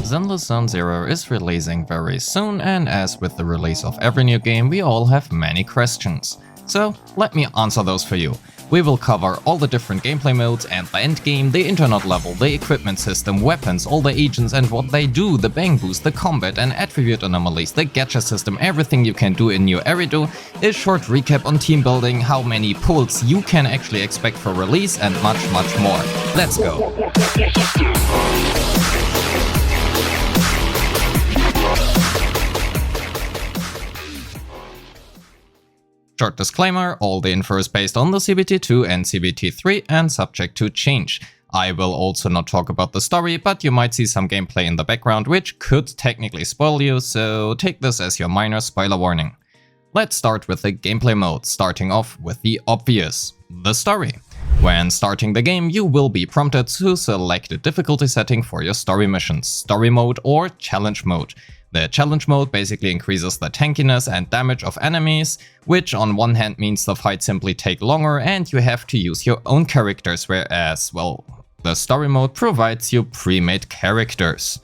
Zenless Zone Zero is releasing very soon, and as with the release of every new game, we all have many questions. So let me answer those for you. We will cover all the different gameplay modes and the endgame, the internet level, the equipment system, weapons, all the agents and what they do, the Bangbooos, the combat and attribute anomalies, the Gacha System, everything you can do in new Eridu, a short recap on team building, how many pulls you can actually expect for release, and much more. Let's go! Short disclaimer, all the info is based on the CBT2 and CBT3 and subject to change. I will also not talk about the story, but you might see some gameplay in the background which could technically spoil you, so take this as your minor spoiler warning. Let's start with the gameplay mode, starting off with the obvious, the story. When starting the game, you will be prompted to select a difficulty setting for your story missions, story mode or challenge mode. The challenge mode basically increases the tankiness and damage of enemies, which on one hand means the fights simply take longer and you have to use your own characters, whereas, well, the story mode provides you pre-made characters.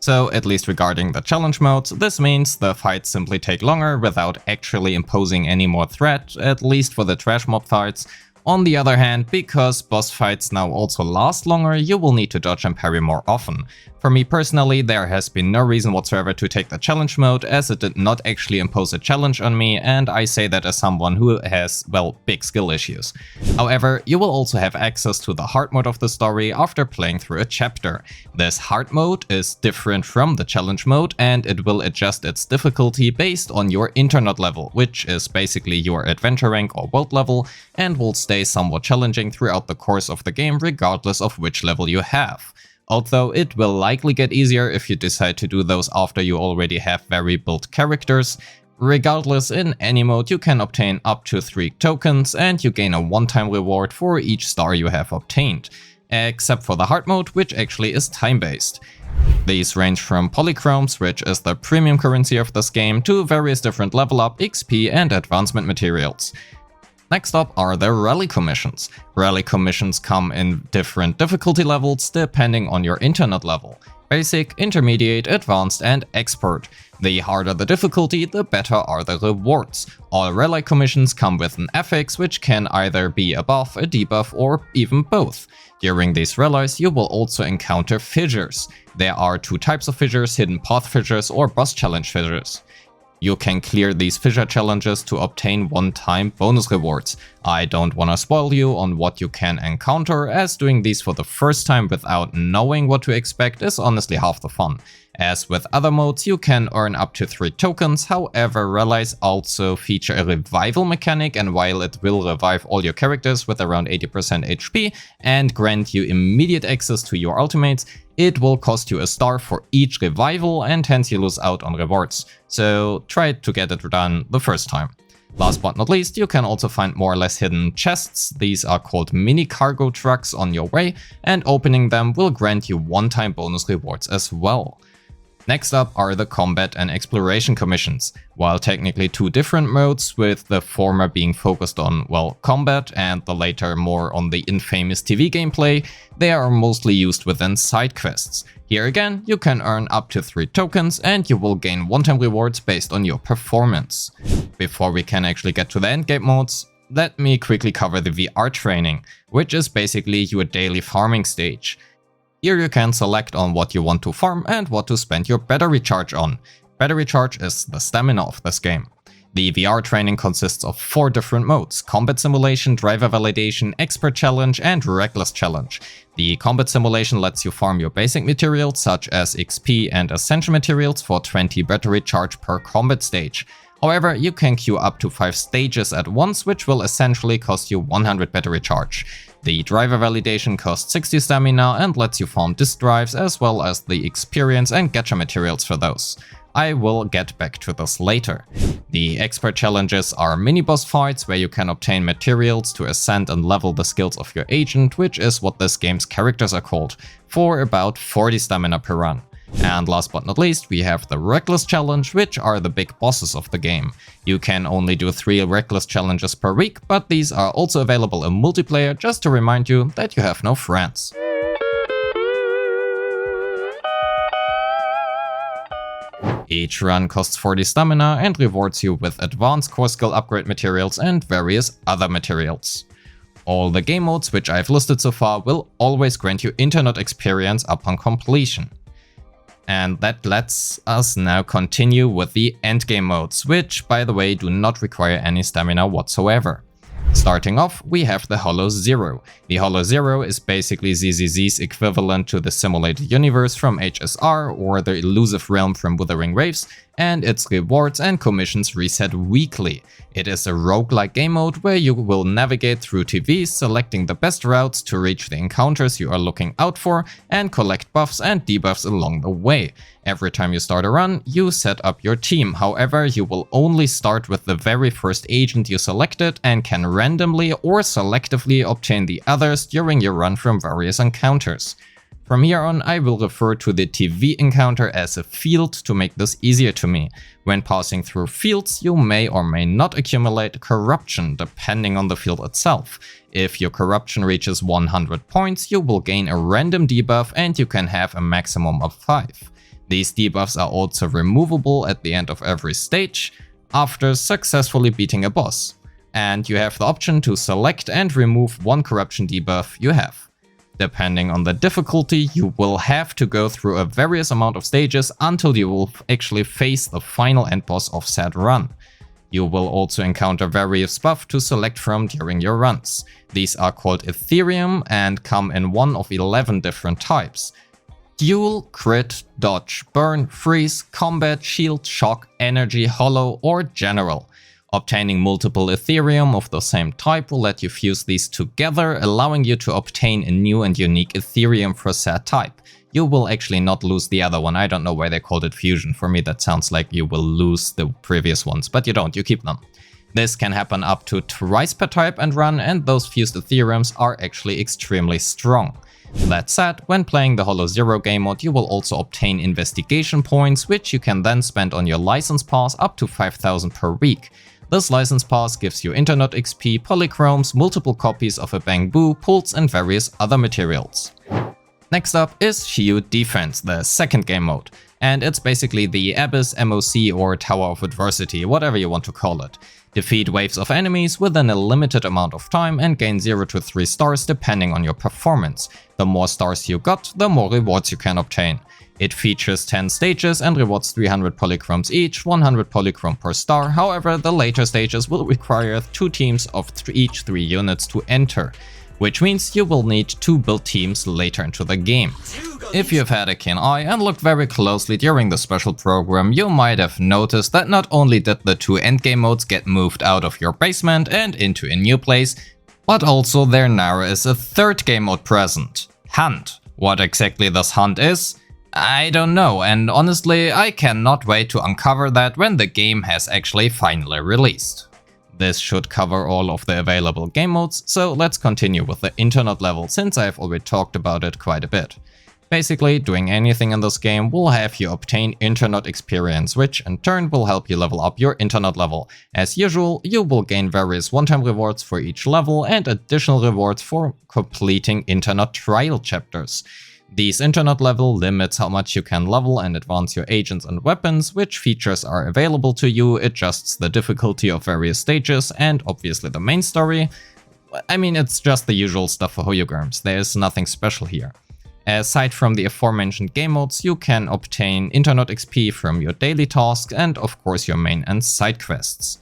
So, at least regarding the challenge modes, this means the fights simply take longer without actually imposing any more threat, at least for the trash mob fights. On the other hand, because boss fights now also last longer, you will need to dodge and parry more often. For me personally, there has been no reason whatsoever to take the challenge mode, as it did not actually impose a challenge on me, and I say that as someone who has, well, big skill issues. However, you will also have access to the hard mode of the story after playing through a chapter. This hard mode is different from the challenge mode, and it will adjust its difficulty based on your internet level, which is basically your adventure rank or world level, and will stay somewhat challenging throughout the course of the game regardless of which level you have. Although it will likely get easier if you decide to do those after you already have very built characters. Regardless, in any mode you can obtain up to 3 tokens and you gain a one-time reward for each star you have obtained. Except for the hard mode, which actually is time-based. These range from polychromes, which is the premium currency of this game, to various different level up, XP and advancement materials. Next up are the rally commissions. Rally commissions come in different difficulty levels depending on your internet level. Basic, intermediate, advanced and expert. The harder the difficulty, the better are the rewards. All rally commissions come with an affix which can either be a buff, a debuff or even both. During these rallies you will also encounter fissures. There are 2 types of fissures, hidden path fissures or boss challenge fissures. You can clear these fissure challenges to obtain one-time bonus rewards. I don't wanna spoil you on what you can encounter, as doing these for the first time without knowing what to expect is honestly half the fun. As with other modes, you can earn up to 3 tokens, however rallies also feature a revival mechanic, and while it will revive all your characters with around 80% HP and grant you immediate access to your ultimates, it will cost you a star for each revival and hence you lose out on rewards. So try to get it done the first time. Last but not least, you can also find more or less hidden chests. These are called mini cargo trucks on your way, and opening them will grant you one-time bonus rewards as well. Next up are the combat and exploration commissions. While technically 2 different modes, with the former being focused on, well, combat and the later more on the infamous TV gameplay, they are mostly used within side quests. Here again, you can earn up to 3 tokens and you will gain one-time rewards based on your performance. Before we can actually get to the endgame modes, let me quickly cover the VR training, which is basically your daily farming stage. Here you can select on what you want to farm and what to spend your battery charge on. Battery charge is the stamina of this game. The VR training consists of 4 different modes: Combat Simulation, Driver Validation, Expert Challenge and Reckless Challenge. The Combat Simulation lets you farm your basic materials such as XP and Essential materials for 20 battery charge per combat stage. However, you can queue up to 5 stages at once, which will essentially cost you 100 battery charge. The driver validation costs 60 stamina and lets you farm disk drives as well as the experience and gacha materials for those. I will get back to this later. The expert challenges are mini-boss fights where you can obtain materials to ascend and level the skills of your agent, which is what this game's characters are called, for about 40 stamina per run. And last but not least, we have the Reckless Challenge, which are the big bosses of the game. You can only do 3 Reckless Challenges per week, but these are also available in multiplayer, just to remind you that you have no friends. Each run costs 40 stamina and rewards you with advanced core skill upgrade materials and various other materials. All the game modes which I've listed so far will always grant you internet experience upon completion. And that lets us now continue with the endgame modes, which by the way do not require any stamina whatsoever. Starting off, we have the Hollow Zero. The Hollow Zero is basically ZZZ's equivalent to the Simulated Universe from HSR or the Elusive Realm from Wuthering Waves, and its rewards and commissions reset weekly. It is a roguelike game mode where you will navigate through TVs, selecting the best routes to reach the encounters you are looking out for, and collect buffs and debuffs along the way. Every time you start a run, you set up your team. However, you will only start with the very first agent you selected and can randomly or selectively obtain the others during your run from various encounters. From here on, I will refer to the TV encounter as a field to make this easier to me. When passing through fields, you may or may not accumulate corruption, depending on the field itself. If your corruption reaches 100 points, you will gain a random debuff and you can have a maximum of 5. These debuffs are also removable at the end of every stage, after successfully beating a boss. And you have the option to select and remove one corruption debuff you have. Depending on the difficulty, you will have to go through a various amount of stages until you will actually face the final end boss of said run. You will also encounter various buffs to select from during your runs. These are called Ethereum and come in one of 11 different types. Duel, Crit, Dodge, Burn, Freeze, Combat, Shield, Shock, Energy, Hollow, or General. Obtaining multiple Ethereum of the same type will let you fuse these together, allowing you to obtain a new and unique Ethereum for said type. You will actually not lose the other one. I don't know why they called it fusion. For me that sounds like you will lose the previous ones, but you don't, you keep them. This can happen up to twice per type and run, and those fused Ethereums are actually extremely strong. That said, when playing the Hollow Zero game mode, you will also obtain investigation points, which you can then spend on your license pass up to 5,000 per week. This license pass gives you internet XP, polychromes, multiple copies of a Bangboo, pulls, and various other materials. Next up is Shield Defense, the second game mode, and it's basically the Abyss, MOC, or Tower of Adversity, whatever you want to call it. Defeat waves of enemies within a limited amount of time and gain 0 to 3 stars depending on your performance. The more stars you got, the more rewards you can obtain. It features 10 stages and rewards 300 polychromes each, 100 polychrome per star. However, the later stages will require 2 teams of each 3 units to enter, which means you will need to build teams later into the game. If you've had a keen eye and looked very closely during the special program, you might have noticed that not only did the 2 endgame modes get moved out of your basement and into a new place, but also there now is a third game mode present, Hunt. What exactly this Hunt is? I don't know, and honestly, I cannot wait to uncover that when the game has actually finally released. This should cover all of the available game modes, so let's continue with the internet level since I've already talked about it quite a bit. Basically, doing anything in this game will have you obtain internet experience, which in turn will help you level up your internet level. As usual, you will gain various one-time rewards for each level and additional rewards for completing internet trial chapters. These internet level limits how much you can level and advance your agents and weapons, which features are available to you, adjusts the difficulty of various stages, and obviously the main story. I mean, it's just the usual stuff for Hoyogerms, there's nothing special here. Aside from the aforementioned game modes, you can obtain internet XP from your daily tasks and of course your main and side quests.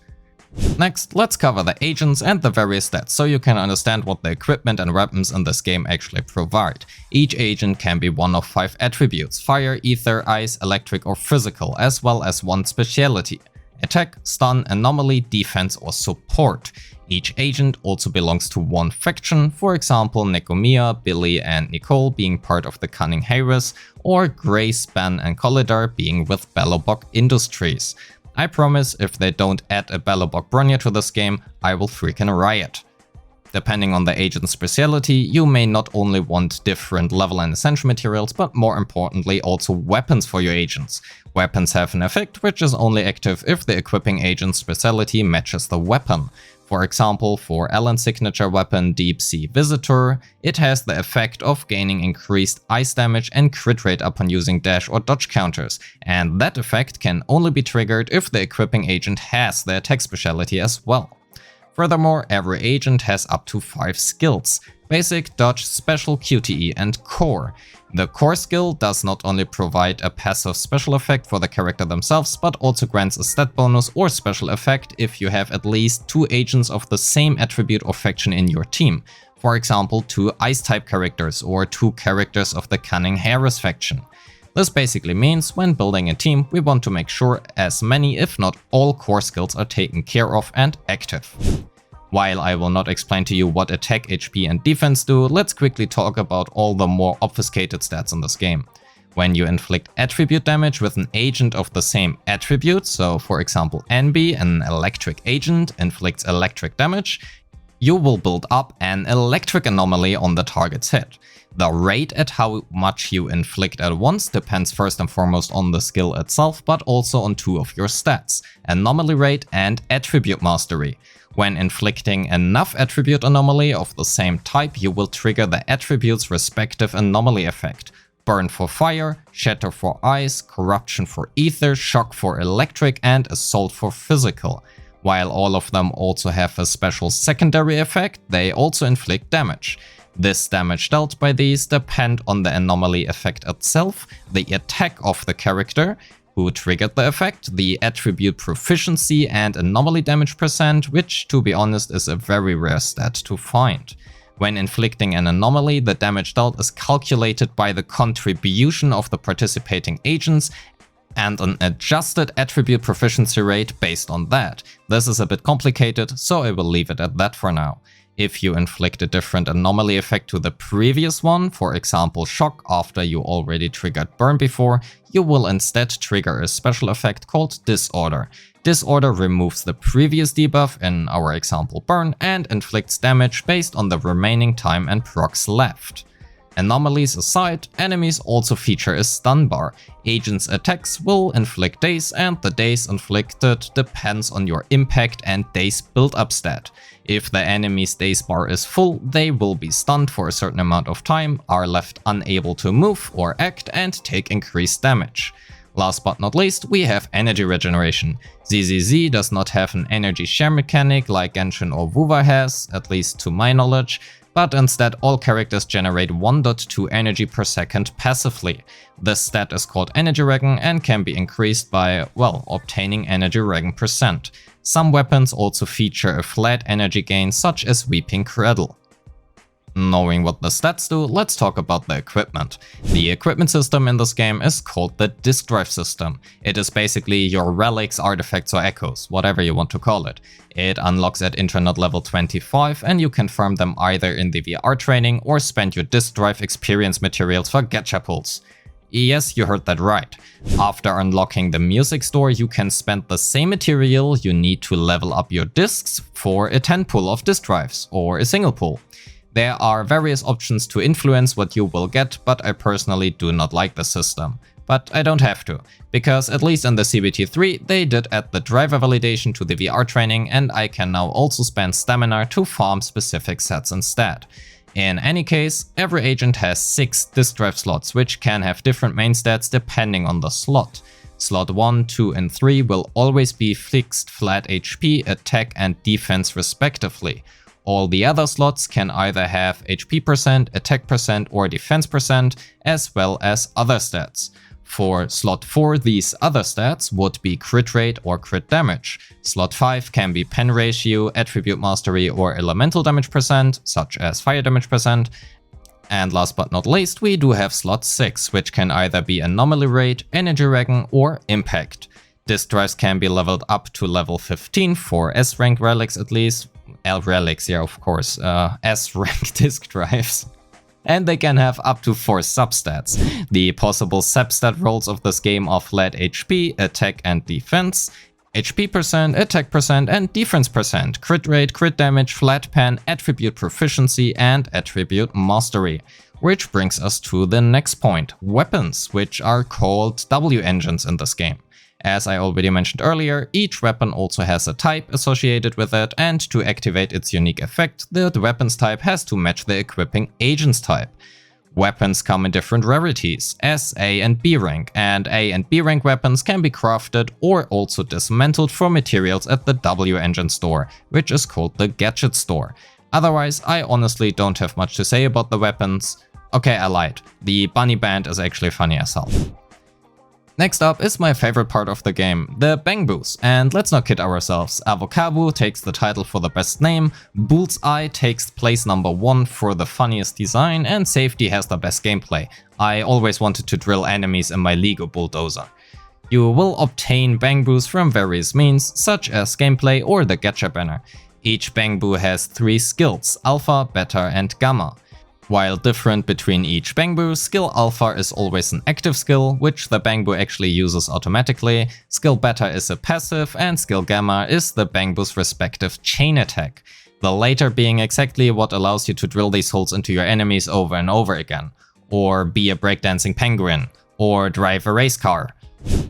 Next, let's cover the agents and the various stats so you can understand what the equipment and weapons in this game actually provide. Each agent can be one of 5 attributes: fire, ether, ice, electric or physical, as well as one speciality: attack, stun, anomaly, defense or support. Each agent also belongs to one faction, for example Nekomiya, Billy and Nicole being part of the Cunning Harris, or Grace, Ben and Kolidar being with Bellobok Industries. I promise if they don't add a Bellobok Bronya to this game, I will freaking riot. Depending on the agent's speciality, you may not only want different level and essential materials, but more importantly also weapons for your agents. Weapons have an effect which is only active if the equipping agent's speciality matches the weapon. For example, for Alan's signature weapon Deep Sea Visitor, it has the effect of gaining increased ice damage and crit rate upon using dash or dodge counters, and that effect can only be triggered if the equipping agent has the attack speciality as well. Furthermore, every agent has up to 5 skills: Basic, Dodge, Special, QTE and Core. The Core skill does not only provide a passive special effect for the character themselves, but also grants a stat bonus or special effect if you have at least 2 agents of the same attribute or faction in your team. For example, 2 Ice-type characters or 2 characters of the Cunning Harris faction. This basically means when building a team, we want to make sure as many if not all core skills are taken care of and active. While I will not explain to you what attack, HP and defense do, let's quickly talk about all the more obfuscated stats in this game. When you inflict attribute damage with an agent of the same attribute, so for example NB, an electric agent, inflicts electric damage, you will build up an electric anomaly on the target's hit. The rate at how much you inflict at once depends first and foremost on the skill itself, but also on 2 of your stats: anomaly rate and attribute mastery. When inflicting enough attribute anomaly of the same type, you will trigger the attribute's respective anomaly effect: burn for fire, shatter for ice, corruption for ether, shock for electric, and assault for physical. While all of them also have a special secondary effect, they also inflict damage. This damage dealt by these depend on the anomaly effect itself, the attack of the character who triggered the effect, the attribute proficiency, and anomaly damage percent, which to be honest is a very rare stat to find. When inflicting an anomaly, the damage dealt is calculated by the contribution of the participating agents and an adjusted attribute proficiency rate based on that. This is a bit complicated, so I will leave it at that for now. If you inflict a different anomaly effect to the previous one, for example shock after you already triggered burn before, you will instead trigger a special effect called disorder. Disorder removes the previous debuff, in our example burn, and inflicts damage based on the remaining time and procs left. Anomalies aside, enemies also feature a stun bar. Agents' attacks will inflict daze, and the daze inflicted depends on your impact and daze build-up stat. If the enemy's daze bar is full, they will be stunned for a certain amount of time, are left unable to move or act, and take increased damage. Last but not least, we have energy regeneration. ZZZ does not have an energy share mechanic like Genshin or Wuwa has, at least to my knowledge, but instead all characters generate 1.2 energy per second passively. This stat is called energy regen and can be increased by, well, obtaining energy regen percent. Some weapons also feature a flat energy gain, such as Weeping Cradle. Knowing what the stats do, let's talk about the equipment. The equipment system in this game is called the disk drive system. It is basically your relics, artifacts or echoes, whatever you want to call it. It unlocks at internet level 25 and you can farm them either in the VR training or spend your disk drive experience materials for gacha pulls. Yes, you heard that right. After unlocking the music store, you can spend the same material you need to level up your discs for a 10 pull of disk drives or a single pull. There are various options to influence what you will get, but I personally do not like the system. But I don't have to, because at least in the CBT3 they did add the driver validation to the VR training, and I can now also spend stamina to farm specific sets instead. In any case, every agent has 6 disk drive slots, which can have different main stats depending on the slot. Slot 1, 2 and 3 will always be fixed flat HP, attack and defense respectively. All the other slots can either have HP percent, attack percent or defense percent, as well as other stats. For slot 4, these other stats would be crit rate or crit damage. Slot 5 can be pen ratio, attribute mastery or elemental damage percent, such as fire damage percent. And last but not least, we do have slot 6, which can either be anomaly rate, energy regen or impact. Disk drives can be leveled up to level 15 for S-rank relics at least. Relics, yeah, of course, S-rank disk drives. And they can have up to 4 substats. The possible substat roles of this game are flat HP, attack and defense, HP percent, attack percent, and defense percent, crit rate, crit damage, flat pen, attribute proficiency, and attribute mastery. Which brings us to the next point, weapons, which are called W engines in this game. As I already mentioned earlier, each weapon also has a type associated with it, and to activate its unique effect, the weapons type has to match the equipping agent's type. Weapons come in different rarities, S, A, and B rank, and A and B rank weapons can be crafted or also dismantled for materials at the W engine store, which is called the Gadget store. Otherwise, I honestly don't have much to say about the weapons. Okay, I lied. The bunny band is actually funny as hell. Next up is my favorite part of the game, the Bangboos, and let's not kid ourselves, Avocado takes the title for the best name, Bullseye takes place number 1 for the funniest design, and Safety has the best gameplay. I always wanted to drill enemies in my Lego bulldozer. You will obtain Bangboos from various means, such as gameplay or the Gacha banner. Each Bangboo has 3 skills, Alpha, Beta, and Gamma. While different between each Bangboo, skill Alpha is always an active skill, which the Bangboo actually uses automatically, skill Beta is a passive, and skill Gamma is the Bangboo's respective chain attack. The latter being exactly what allows you to drill these holes into your enemies over and over again, or be a breakdancing penguin, or drive a race car.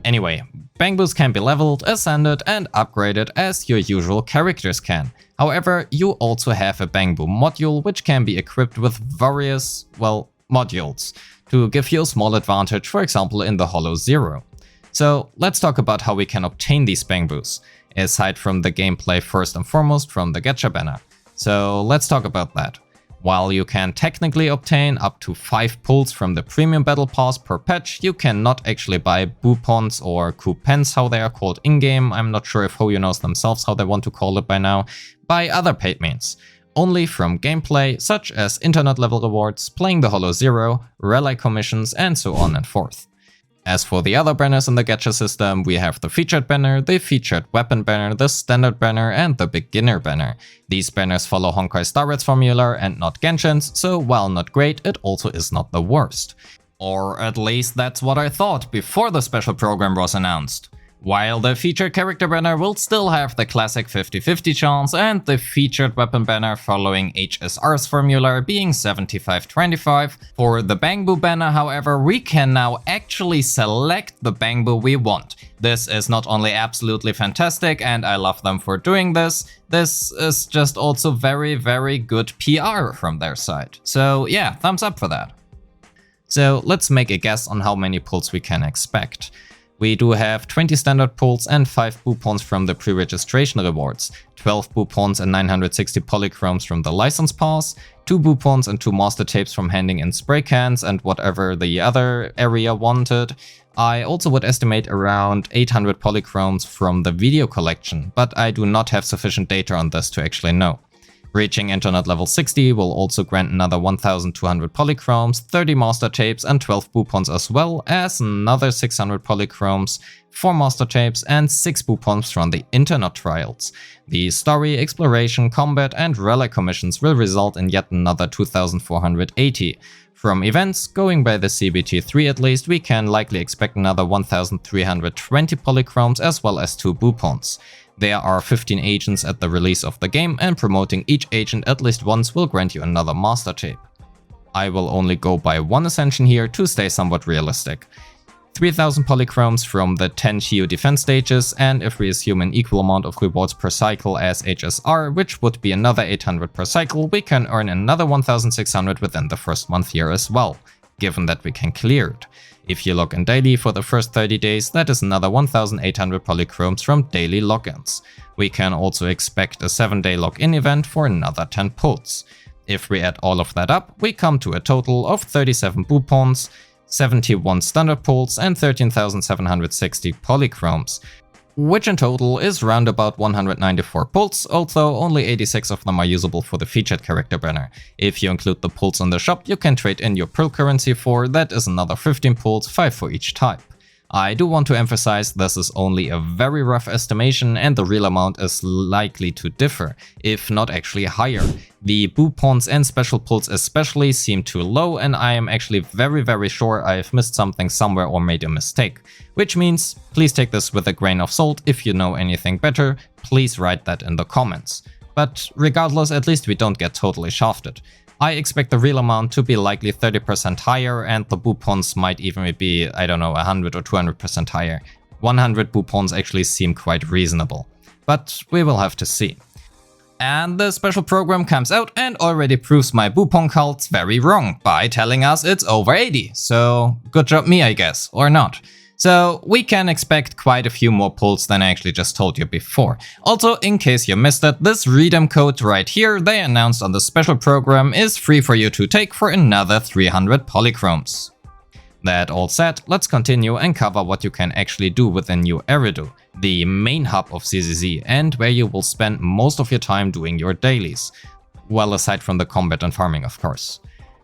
Anyway, Bangboos can be leveled, ascended, and upgraded as your usual characters can. However, you also have a Bangboo module which can be equipped with various, well, modules to give you a small advantage, for example in the Hollow Zero. So let's talk about how we can obtain these Bangboos, aside from the gameplay first and foremost from the Gacha banner. So let's talk about that. While you can technically obtain up to 5 pulls from the premium battle pass per patch, you cannot actually buy boopons or coupons, how they are called in-game. I'm not sure if Hoyo knows themselves how they want to call it by now, by other paid means. Only from gameplay, such as internet level rewards, playing the Hollow Zero, rally commissions, and so on and forth. As for the other banners in the Gacha system, we have the featured banner, the featured weapon banner, the standard banner, and the beginner banner. These banners follow Honkai's Star Rats formula and not Genshin's, so while not great, it also is not the worst. Or at least that's what I thought before the special program was announced. While the featured character banner will still have the classic 50-50 chance and the featured weapon banner following HSR's formula being 75-25, for the Bangboo banner, however, we can now actually select the Bangboo we want. This is not only absolutely fantastic and I love them for doing this is just also very, very good PR from their side. So yeah, thumbs up for that. So let's make a guess on how many pulls we can expect. We do have 20 standard pulls and 5 boopons from the pre-registration rewards, 12 boopons and 960 polychromes from the license pass, 2 boopons and 2 master tapes from handing in spray cans and whatever the other area wanted. I also would estimate around 800 polychromes from the video collection, but I do not have sufficient data on this to actually know. Reaching internet level 60 will also grant another 1200 polychromes, 30 master tapes and 12 boopons, as well as another 600 polychromes, 4 master tapes and 6 boopons from the internet trials. The story, exploration, combat and rally commissions will result in yet another 2480. From events, going by the CBT3 at least, we can likely expect another 1320 polychromes as well as 2 boopons. There are 15 agents at the release of the game, and promoting each agent at least once will grant you another master tape. I will only go by one ascension here to stay somewhat realistic. 3000 polychromes from the 10 Shio defense stages, and if we assume an equal amount of rewards per cycle as HSR, which would be another 800 per cycle, we can earn another 1600 within the first month here as well, given that we can clear it. If you log in daily for the first 30 days, that is another 1800 polychromes from daily logins. We can also expect a 7-day login event for another 10 pulls. If we add all of that up, we come to a total of 37 boopons, 71 standard pulls and 13,760 polychromes, which in total is round about 194 pulls, although only 86 of them are usable for the featured character banner. If you include the pulls on the shop, you can trade in your pearl currency for, that is another 15 pulls, 5 for each type. I do want to emphasize this is only a very rough estimation and the real amount is likely to differ, if not actually higher. The boo pawns and special pulls especially seem too low and I am actually very sure I've missed something somewhere or made a mistake. Which means, please take this with a grain of salt. If you know anything better, please write that in the comments. But regardless, at least we don't get totally shafted. I expect the real amount to be likely 30% higher and the boo pawns might even be, I don't know, 100 or 200% higher. 100 boo pawns actually seem quite reasonable. But we will have to see. And the special program comes out and already proves my boo pawn cults very wrong by telling us it's over 80. So good job me, I guess, or not. So we can expect quite a few more pulls than I actually just told you before. Also, in case you missed it, this redeem code right here they announced on the special program is free for you to take for another 300 polychromes. That all said, let's continue and cover what you can actually do within new Eridu, the main hub of ZZZ and where you will spend most of your time doing your dailies. Well, aside from the combat and farming, of course.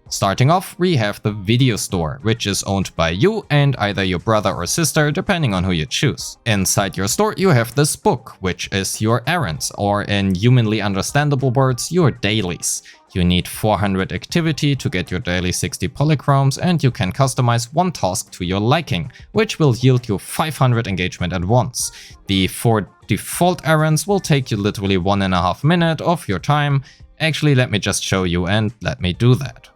Starting off, we have the video store, which is owned by you and either your brother or sister, depending on who you choose. Inside your store, you have this book, which is your errands, or in humanly understandable words, your dailies. You need 400 activity to get your daily 60 polychromes and you can customize one task to your liking, which will yield you 500 engagement at once. The 4 default errands will take you literally 1.5 minutes of your time. Actually, let me just show you and let me do that.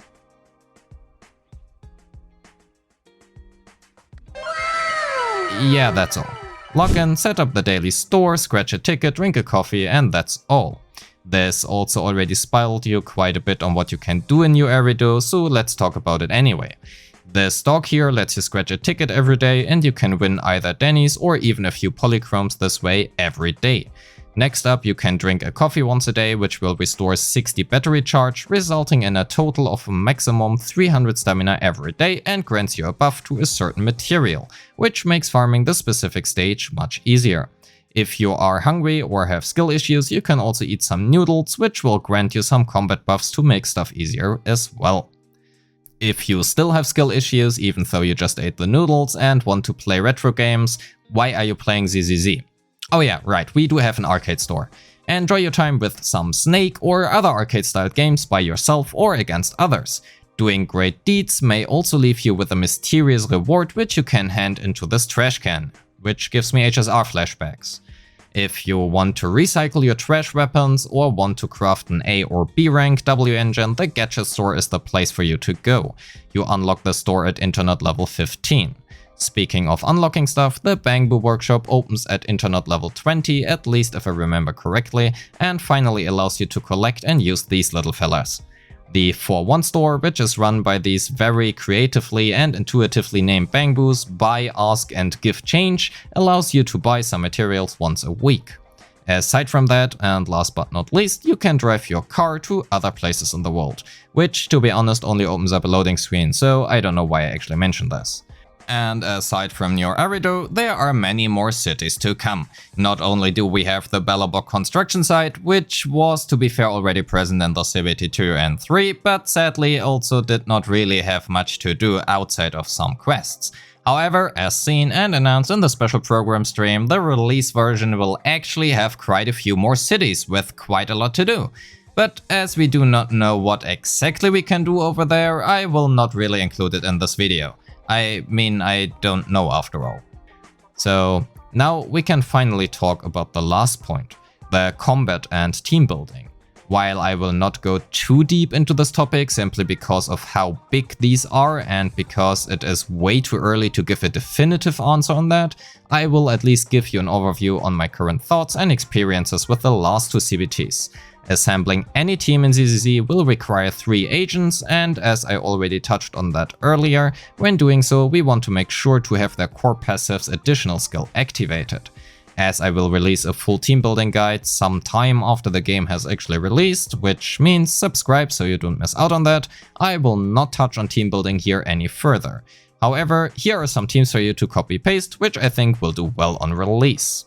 Yeah, that's all. Log in, set up the daily store, scratch a ticket, drink a coffee, and that's all. This also already spoiled you quite a bit on what you can do in new Eridu, so let's talk about it anyway. This dog here lets you scratch a ticket every day and you can win either Denny's or even a few polychromes this way every day. Next up, you can drink a coffee once a day, which will restore 60 battery charge, resulting in a total of a maximum 300 stamina every day and grants you a buff to a certain material, which makes farming the specific stage much easier. If you are hungry or have skill issues, you can also eat some noodles, which will grant you some combat buffs to make stuff easier as well. If you still have skill issues, even though you just ate the noodles and want to play retro games, why are you playing ZZZ? Oh yeah, right, we do have an arcade store. Enjoy your time with some Snake or other arcade-styled games by yourself or against others. Doing great deeds may also leave you with a mysterious reward which you can hand into this trash can, which gives me HSR flashbacks. If you want to recycle your trash weapons or want to craft an A or B rank W engine, the Gadget store is the place for you to go. You unlock the store at internet level 15. Speaking of unlocking stuff, the Bangboo workshop opens at internet level 20, at least if I remember correctly, and finally allows you to collect and use these little fellas. The 4-1 store, which is run by these very creatively and intuitively named Bangboos, buy, ask and give change, allows you to buy some materials once a week. Aside from that, and last but not least, you can drive your car to other places in the world, which to be honest only opens up a loading screen, so I don't know why I actually mentioned this. And aside from New Eridu, there are many more cities to come. Not only do we have the Bellabok construction site, which was to be fair already present in the CBT 2 and 3, but sadly also did not really have much to do outside of some quests. However, as seen and announced in the special program stream, the release version will actually have quite a few more cities with quite a lot to do. But as we do not know what exactly we can do over there, I will not really include it in this video. I mean, I don't know after all. So now we can finally talk about the last point, the combat and team building. While I will not go too deep into this topic simply because of how big these are and because it is way too early to give a definitive answer on that, I will at least give you an overview on my current thoughts and experiences with the last two CBTs. Assembling any team in ZZZ will require 3 agents, and as I already touched on that earlier, when doing so we want to make sure to have their core passive's additional skill activated. As I will release a full team building guide some time after the game has actually released, which means subscribe so you don't miss out on that, I will not touch on team building here any further. However, here are some teams for you to copy paste, which I think will do well on release.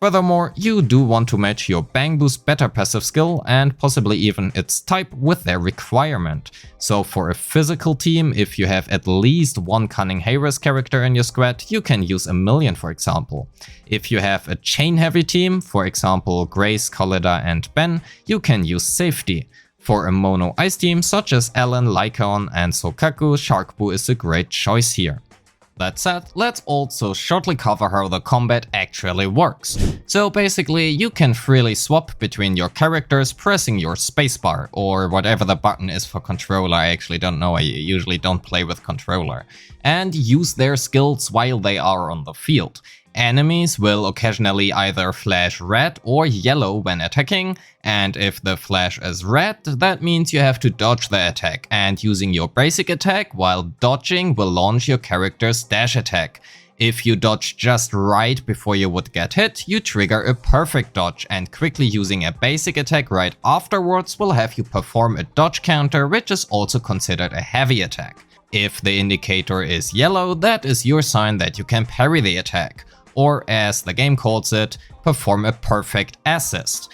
Furthermore, you do want to match your Bangboo's better passive skill and possibly even its type with their requirement. So for a physical team, if you have at least one Cunning Heiress character in your squad, you can use Aemilion for example. If you have a chain heavy team, for example Grace, Collida and Ben, you can use Safety. For a mono ice team such as Ellen, Lycaon and Sokaku, Sharkboo is a great choice here. That said, let's also shortly cover how the combat actually works. So basically, you can freely swap between your characters pressing your spacebar, or whatever the button is for controller, I actually don't know, I usually don't play with controller, and use their skills while they are on the field. Enemies will occasionally either flash red or yellow when attacking, and if the flash is red, that means you have to dodge the attack, and using your basic attack while dodging will launch your character's dash attack. If you dodge just right before you would get hit, you trigger a perfect dodge, and quickly using a basic attack right afterwards will have you perform a dodge counter, which is also considered a heavy attack. If the indicator is yellow, that is your sign that you can parry the attack, or as the game calls it, perform a perfect assist.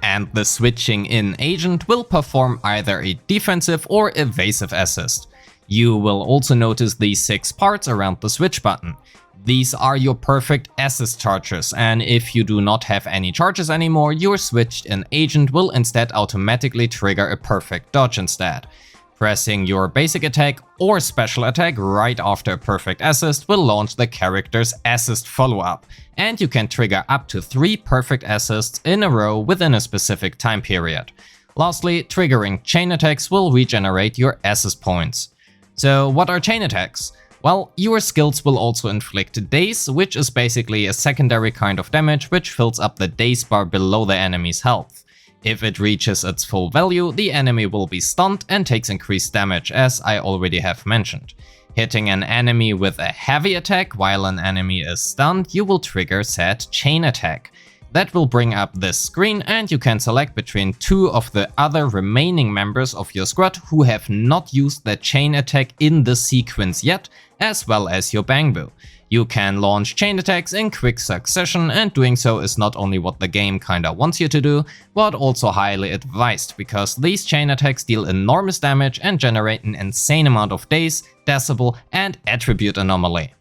And the switching in agent will perform either a defensive or evasive assist. You will also notice these 6 parts around the switch button. These are your perfect assist charges, and if you do not have any charges anymore, your switched in agent will instead automatically trigger a perfect dodge instead. Pressing your basic attack or special attack right after a perfect assist will launch the character's assist follow-up, and you can trigger up to 3 perfect assists in a row within a specific time period. Lastly, triggering chain attacks will regenerate your assist points. So what are chain attacks? Well, your skills will also inflict daze, which is basically a secondary kind of damage which fills up the daze bar below the enemy's health. If it reaches its full value, the enemy will be stunned and takes increased damage, as I already have mentioned. Hitting an enemy with a heavy attack while an enemy is stunned, you will trigger said chain attack. That will bring up this screen, and you can select between 2 of the other remaining members of your squad who have not used the chain attack in the sequence yet, as well as your Bangboo. You can launch chain attacks in quick succession, and doing so is not only what the game kinda wants you to do, but also highly advised, because these chain attacks deal enormous damage and generate an insane amount of daze, decibel and attribute anomaly.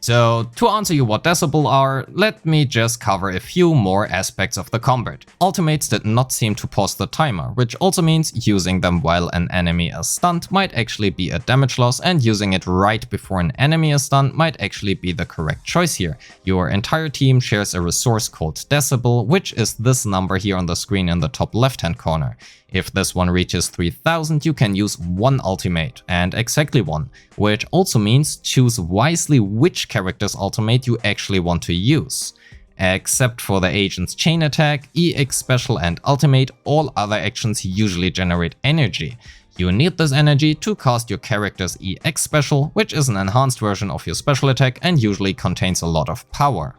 So to answer you what decibel are, let me just cover a few more aspects of the combat. Ultimates did not seem to pause the timer, which also means using them while an enemy is stunned might actually be a damage loss, and using it right before an enemy is stunned might actually be the correct choice here. Your entire team shares a resource called decibel, which is this number here on the screen in the top left hand corner. If this one reaches 3000, you can use 1 ultimate, and exactly 1, which also means choose wisely which character's ultimate you actually want to use. Except for the agent's chain attack, EX special and ultimate, all other actions usually generate energy. You need this energy to cast your character's EX special, which is an enhanced version of your special attack and usually contains a lot of power.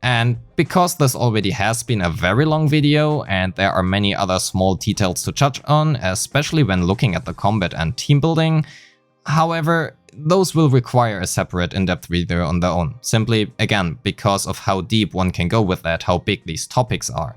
And because this already has been a very long video and there are many other small details to touch on, especially when looking at the combat and team building, however, those will require a separate in-depth video on their own, simply, again, because of how deep one can go with that, how big these topics are.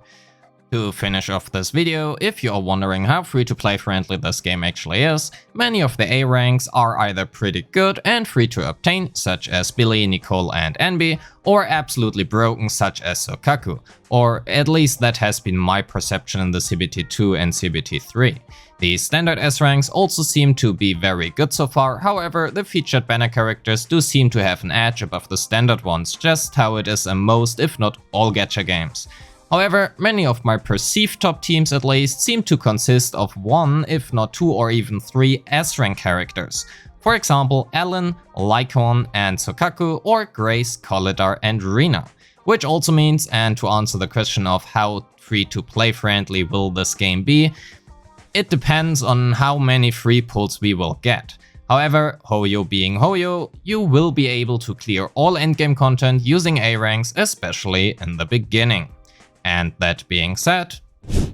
To finish off this video, if you are wondering how free-to-play friendly this game actually is, many of the A ranks are either pretty good and free to obtain, such as Billy, Nicole and Enby, or absolutely broken, such as Sokaku, or at least that has been my perception in the CBT2 and CBT3. The standard S ranks also seem to be very good so far, however, the featured banner characters do seem to have an edge above the standard ones, just how it is in most, if not all gacha games. However, many of my perceived top teams at least seem to consist of 1, if not 2 or even 3 S-rank characters. For example, Ellen, Lycaon and Sokaku, or Grace, Collidar and Rina. Which also means, and to answer the question of how free-to-play friendly will this game be, it depends on how many free pulls we will get. However, Hoyo being Hoyo, you will be able to clear all endgame content using A ranks, especially in the beginning. And that being said,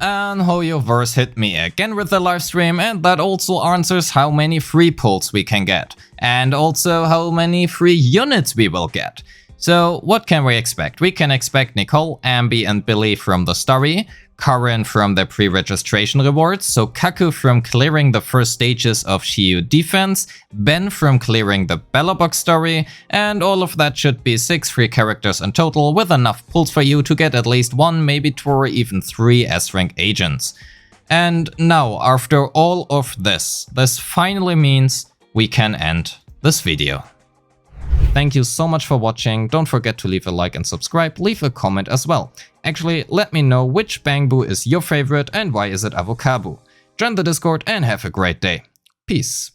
and Hoyoverse hit me again with the livestream, and that also answers how many free pulls we can get, and also how many free units we will get. So what can we expect? We can expect Nicole, Ambi and Billy from the story, Karin from the pre-registration rewards, so Kaku from clearing the first stages of Shiyu defense, Ben from clearing the Bella Box story, and all of that should be 6 free characters in total with enough pulls for you to get at least 1, maybe 2 or even 3 S-rank agents. And now, after all of this finally means we can end this video. Thank you so much for watching, don't forget to leave a like and subscribe, leave a comment as well. Actually, let me know which Bangboo is your favorite and why is it Avocado. Join the Discord and have a great day. Peace.